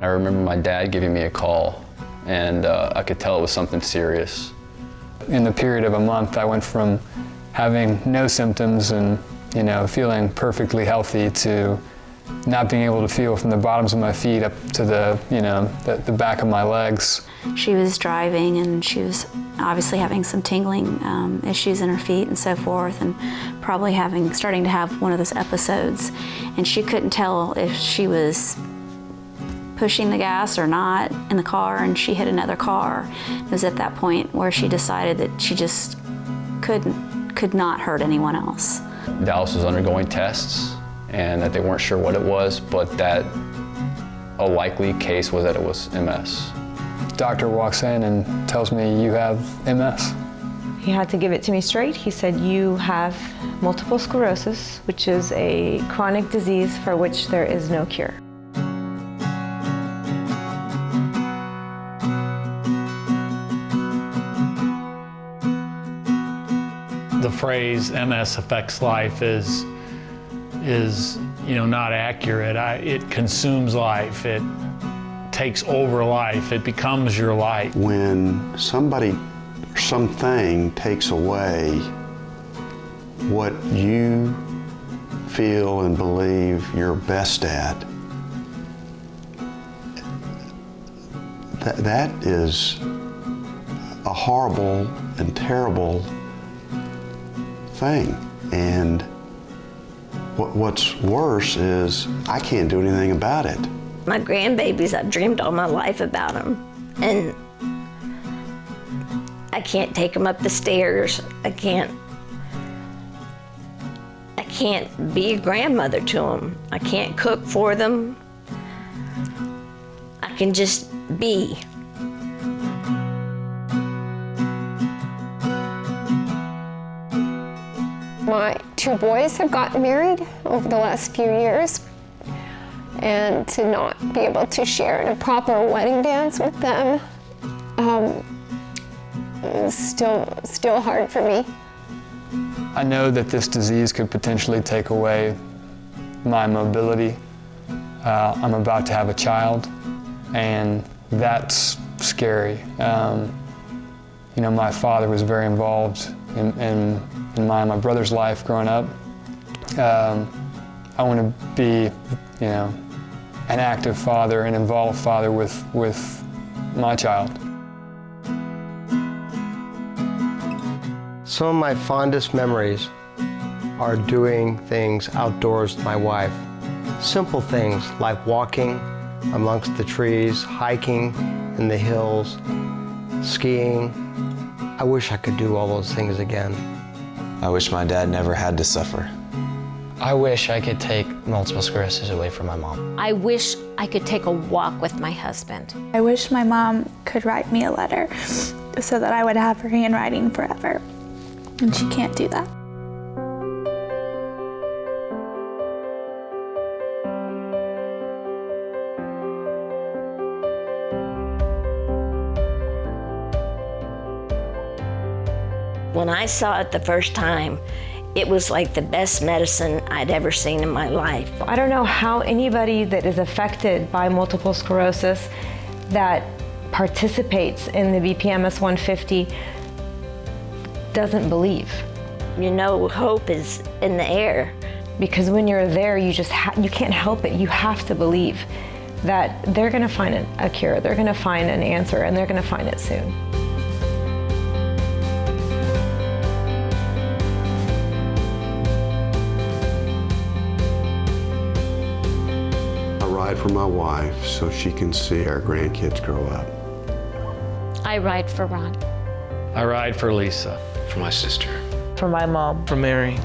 I remember my dad giving me a call, and I could tell it was something serious. In the period of a month, I went from having no symptoms and feeling perfectly healthy to not being able to feel from the bottoms of my feet up to the back of my legs. She was driving and she was obviously having some tingling issues in her feet and so forth, and probably starting to have one of those episodes. And she couldn't tell if she was pushing the gas or not in the car, and she hit another car. It was at that point where she decided that she just could not hurt anyone else. Dallas was undergoing tests, and that they weren't sure what it was, but that a likely case was that it was MS. Doctor walks in and tells me, "You have MS." He had to give it to me straight. He said, "You have multiple sclerosis, which is a chronic disease for which there is no cure." The phrase MS affects life is not accurate. It consumes life. It takes over life. It becomes your life. When somebody or something takes away what you feel and believe you're best at, that is a horrible and terrible thing. And what's worse is I can't do anything about it. My grandbabies, I've dreamed all my life about them, and I can't take them up the stairs. I can't be a grandmother to them. I can't cook for them. I can just be. My two boys have gotten married over the last few years, and to not be able to share in a proper wedding dance with them is still hard for me. I know that this disease could potentially take away my mobility. I'm about to have a child, and that's scary. My father was very involved in my brother's life growing up. I want to be, an active father, an involved father with my child. Some of my fondest memories are doing things outdoors with my wife. Simple things like walking amongst the trees, hiking in the hills, skiing. I wish I could do all those things again. I wish my dad never had to suffer. I wish I could take multiple sclerosis away from my mom. I wish I could take a walk with my husband. I wish my mom could write me a letter so that I would have her handwriting forever. And she can't do that. When I saw it the first time, it was like the best medicine I'd ever seen in my life. I don't know how anybody that is affected by multiple sclerosis that participates in the BPMS150 doesn't believe. Hope is in the air. Because when you're there, you can't help it. You have to believe that they're gonna find a cure, they're gonna find an answer, and they're gonna find it soon. I ride for my wife so she can see our grandkids grow up. I ride for Ron. I ride for Lisa. For my sister. For my mom. For Mary.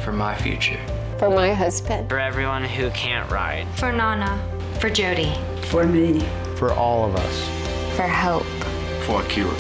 For my future. For my husband. For everyone who can't ride. For Nana. For Jody. For me. For all of us. For hope. For a cure.